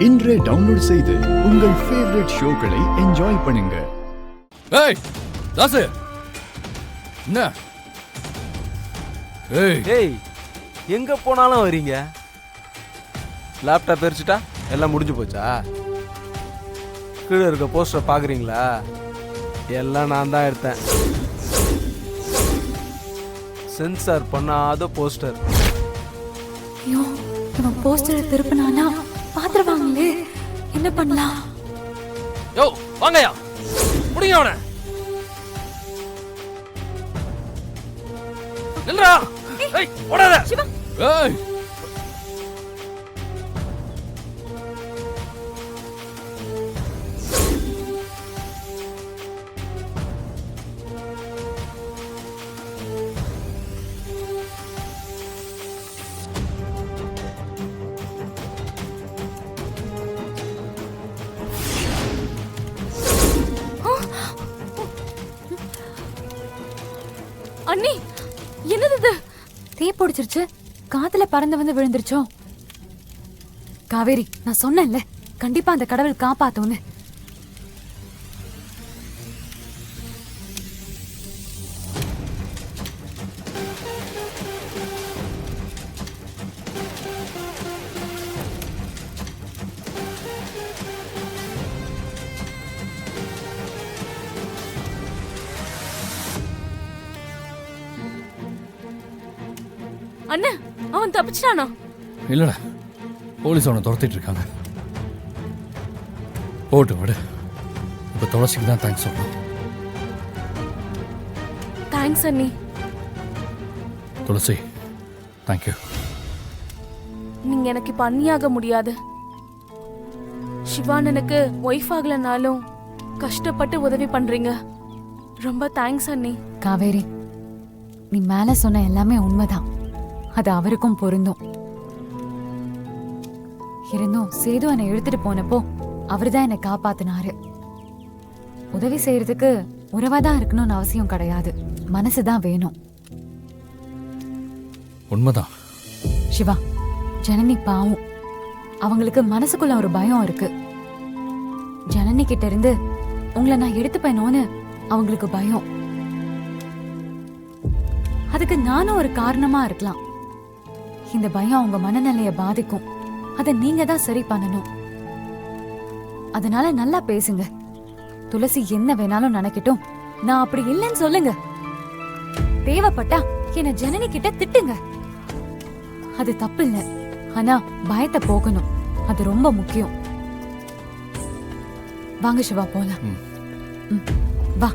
இன்றே டவுன்லோட் செய்து உங்கள் ஃபேவரட் ஷோக்களை என்ஜாய் பண்ணுங்க. ஏய் தாசு, என்ன? ஏய் எங்க போனாலும் வரீங்க. லேப்டாப் எரிச்சிட்டா எல்லாம் முடிஞ்சு போச்சா? கீழே இருக்க போஸ்டர் பாக்குறீங்களா? எல்லாம் நான் தான் எடுத்தேன். சென்சார் பண்ணாத போஸ்டர். ஐயோ, இவன் போஸ்டரை திருப்பினானா பாத்துருவாங்களே, என்ன பண்ணலாம்? யோ வாங்கயா, முடிங்க அவனை. நில்றா. ஏய் ஓடாத. சிவா, ஏய் அண்ணி, என்னது இது? தீ பிடிச்சிருச்சு, காத்துல பறந்து வந்து விழுந்துருச்சோ? காவேரி, நான் சொன்னேன்ல, கண்டிப்பா அந்த கடவுள் காப்பாத்தும்னு. அண்ணா, அவன் தப்பிச்சிட்டானா? இல்லடா, போலீஸ் அவனை துரத்திட்டு இருக்காங்க. போட்டு விடு. இப்ப துளசிக்கு தான் தேங்க்ஸ் சொல்லணும். தேங்க்ஸ் அண்ணி. துளசி, தேங்க்யூ. நீங்க எனக்கு இப்ப அண்ணியாக முடியாது. சிவானனுக்கு ஒய்ஃப் ஆகலனாலும் கஷ்டப்பட்டு உதவி பண்றீங்க. ரொம்ப தேங்க்ஸ் அண்ணி. காவேரி, நீ மேல சொன்ன எல்லாமே உண்மைதான். அது அவருக்கும் பொருந்தும். இருந்தும் சேது என்னை எடுத்துட்டு போனப்போ அவர்தான் என்னை காப்பாத்தினாரு. உதவி செய்யறதுக்கு உறவாதான் இருக்கணும்னு அவசியம் கிடையாது, மனசுதான் வேணும். உண்மைதான் சிவா, ஜனனி பாவம். அவங்களுக்கு மனசுக்குள்ள ஒரு பயம் இருக்கு. ஜனனி கிட்ட இருந்து உங்களை நான் எடுத்துப்பேனோன்னு அவங்களுக்கு பயம். அதுக்கு நானும் ஒரு காரணமா இருக்கலாம். இந்த பயம் அவங்க மனநிலைய பாதிக்கும். அதை நீங்க தான் சரி பண்ணணும். அதனால நல்லா பேசுங்க. துளசி என்ன வேணாலும் நினைக்கட்டும், நான் அப்படி இல்லைன்னு சொல்லுங்க. தேவைப்பட்டா என்ன ஜனனி கிட்ட திட்டுங்க. அது தப்பு இல்ல, ஆனா பயத்தை போகணும். அது ரொம்ப முக்கியம். வாங்க சிவா, போலாம். வா.